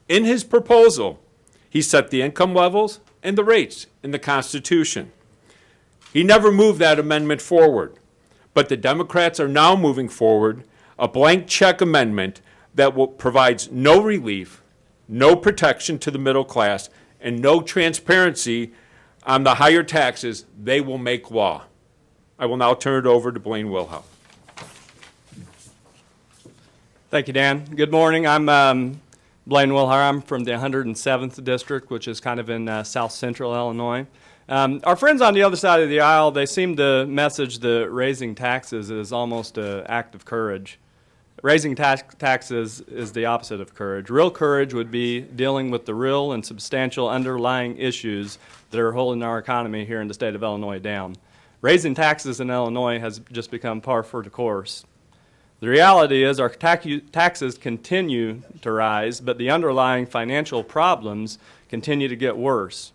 In his proposal, he set the income levels and the rates in the Constitution. He never moved that amendment forward, but the Democrats are now moving forward a blank check amendment that provides no relief, no protection to the middle class, and no transparency on the higher taxes they will make law. I will now turn it over to Blaine Will. Thank you, Dan. Good morning. I'm Blaine Will. I'm from the 107th District, which is kind of in south central Illinois. Our friends on the other side of the aisle, they seem to message that raising taxes is almost an act of courage. Raising taxes is the opposite of courage. Real courage would be dealing with the real and substantial underlying issues that are holding our economy here in the state of Illinois down. Raising taxes in Illinois has just become par for the course. The reality is our taxes continue to rise, but the underlying financial problems continue to get worse.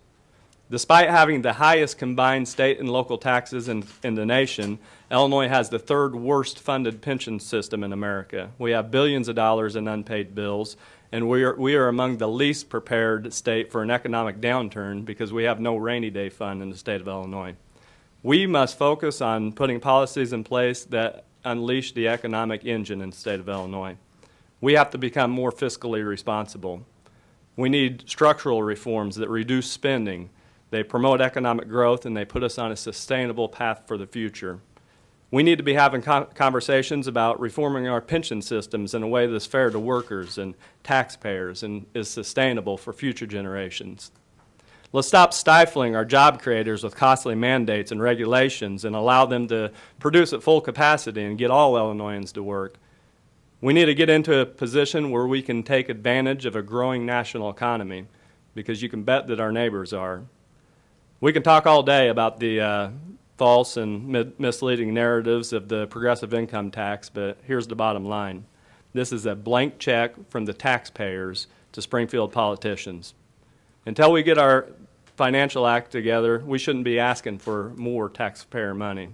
Despite having the highest combined state and local taxes in the nation, Illinois has the third worst funded pension system in America. We have billions of dollars in unpaid bills, and we are among the least prepared state for an economic downturn because we have no rainy day fund in the state of Illinois. We must focus on putting policies in place that unleash the economic engine in the state of Illinois. We have to become more fiscally responsible. We need structural reforms that reduce spending. They promote economic growth, and they put us on a sustainable path for the future. We need to be having conversations about reforming our pension systems in a way that's fair to workers and taxpayers and is sustainable for future generations. Let's stop stifling our job creators with costly mandates and regulations and allow them to produce at full capacity and get all Illinoisans to work. We need to get into a position where we can take advantage of a growing national economy, because you can bet that our neighbors are. We can talk all day about the false and misleading narratives of the progressive income tax, but here's the bottom line. This is a blank check from the taxpayers to Springfield politicians. Until we get our financial act together, we shouldn't be asking for more taxpayer money.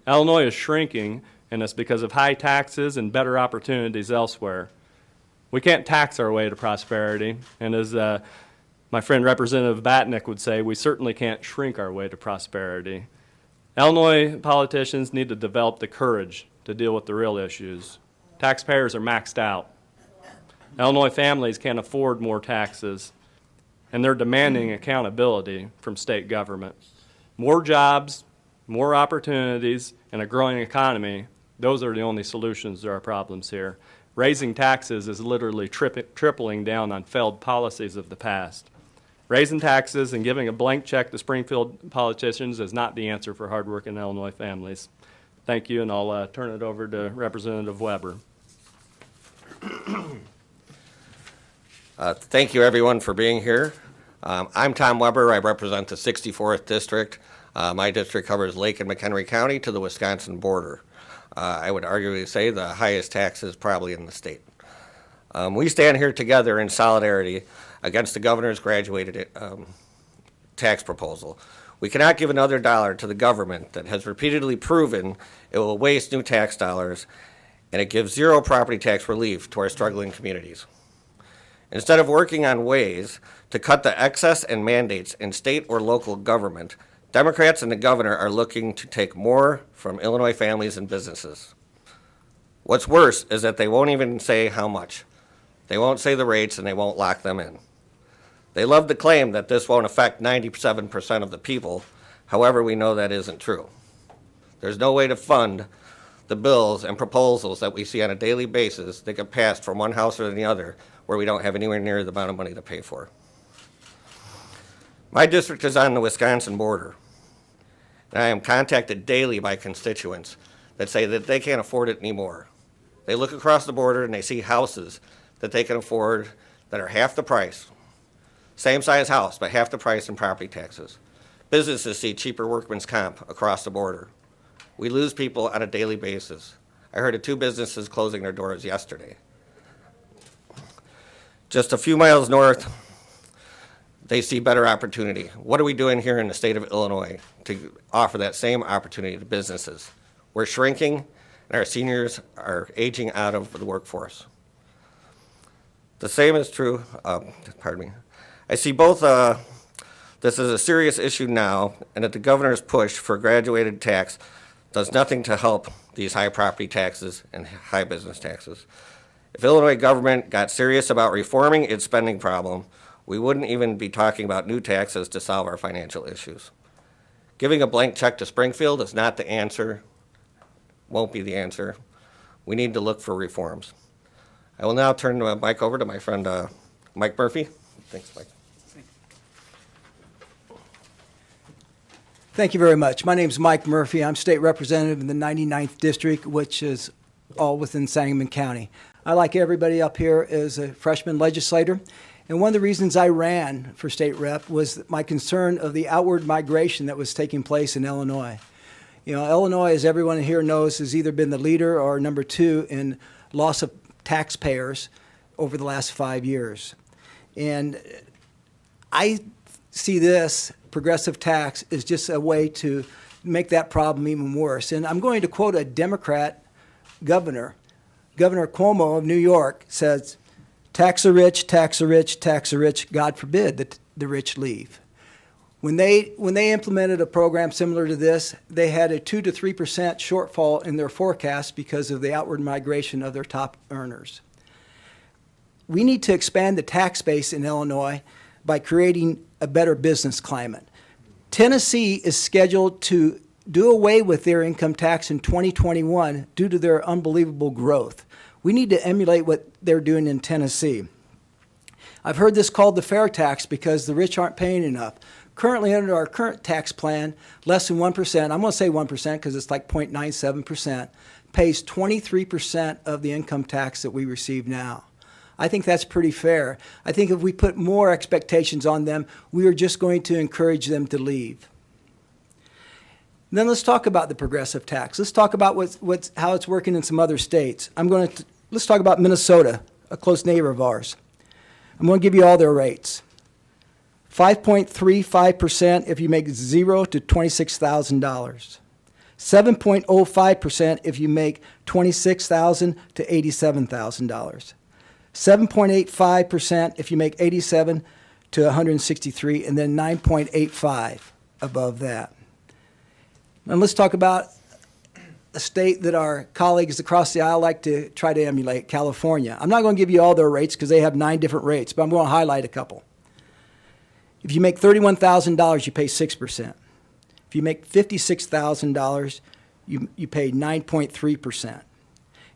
Illinois is shrinking, and it's because of high taxes and better opportunities elsewhere. We can't tax our way to prosperity, and as my friend Representative Batnick would say, we certainly can't shrink our way to prosperity. Illinois politicians need to develop the courage to deal with the real issues. Taxpayers are maxed out. Illinois families can't afford more taxes, and they're demanding accountability from state government. More jobs, more opportunities, and a growing economy, those are the only solutions to our problems here. Raising taxes is literally tripling down on failed policies of the past. Raising taxes and giving a blank check to Springfield politicians is not the answer for hardworking Illinois families. Thank you, and I'll turn it over to Representative Weber. Thank you, everyone, for being here. I'm Tom Weber. I represent the 64th District. My district covers Lake and McHenry County to the Wisconsin border. I would arguably say the highest taxes probably in the state. We stand here together in solidarity against the governor's graduated tax proposal. We cannot give another dollar to the government that has repeatedly proven it will waste new tax dollars, and it gives zero property tax relief to our struggling communities. Instead of working on ways to cut the excess and mandates in state or local government, Democrats and the governor are looking to take more from Illinois families and businesses. What's worse is that they won't even say how much. They won't say the rates, and they won't lock them in. They love to claim that this won't affect 97% of the people. However, we know that isn't true. There's no way to fund the bills and proposals that we see on a daily basis that get passed from one house or the other where we don't have anywhere near the amount of money to pay for. My district is on the Wisconsin border, and I am contacted daily by constituents that say that they can't afford it anymore. They look across the border and they see houses that they can afford that are half the price. Same size house, but half the price in property taxes. Businesses see cheaper workman's comp across the border. We lose people on a daily basis. I heard of 2 businesses closing their doors yesterday. Just a few miles north, they see better opportunity. What are we doing here in the state of Illinois to offer that same opportunity to businesses? We're shrinking, and our seniors are aging out of the workforce. The same is true, pardon me. I see both this is a serious issue now, and that the governor's push for graduated tax does nothing to help these high property taxes and high business taxes. If Illinois government got serious about reforming its spending problem, we wouldn't even be talking about new taxes to solve our financial issues. Giving a blank check to Springfield is not the answer, won't be the answer. We need to look for reforms. I will now turn the mic over to my friend Mike Murphy. Thanks, Mike. Thank you very much. My name is Mike Murphy. I'm state representative in the 99th district, which is all within Sangamon County. I, like everybody up here, is a freshman legislator. And one of the reasons I ran for state rep was my concern of the outward migration that was taking place in Illinois. You know, Illinois, as everyone here knows, has either been the leader or number two in loss of taxpayers over the last 5 years. And I see this progressive tax as just a way to make that problem even worse. And I'm going to quote a Democrat governor. Governor Cuomo of New York says, "Tax the rich, tax the rich, tax the rich, God forbid that the rich leave." When they implemented a program similar to this, they had a 2 to 3% shortfall in their forecast because of the outward migration of their top earners. We need to expand the tax base in Illinois by creating a better business climate. Tennessee is scheduled to do away with their income tax in 2021 due to their unbelievable growth. We need to emulate what they're doing in Tennessee. I've heard this called the fair tax because the rich aren't paying enough. Currently, under our current tax plan, less than 1%, I'm going to say 1% because it's like 0.97%, pays 23% of the income tax that we receive now. I think that's pretty fair. I think if we put more expectations on them, we are just going to encourage them to leave. Then let's talk about the progressive tax. Let's talk about how it's working in some other states. Let's talk about Minnesota, a close neighbor of ours. I'm going to give you all their rates. 5.35% if you make $0 to $26,000. 7.05% if you make $26,000 to $87,000. 7.85% if you make 87 to 163, and then 9.85 above that. And let's talk about a state that our colleagues across the aisle like to try to emulate, California. I'm not going to give you all their rates because they have 9 different rates, but I'm going to highlight a couple. If you make $31,000, you pay 6%. If you make $56,000, you pay 9.3%.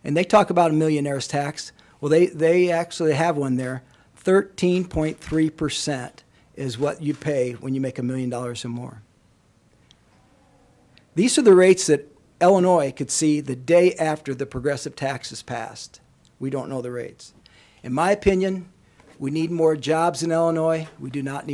And they talk about a millionaire's tax. Well, they actually have one there. 13.3% is what you pay when you make $1 million or more. These are the rates that Illinois could see the day after the progressive tax is passed. We don't know the rates. In my opinion, we need more jobs in Illinois. We do not need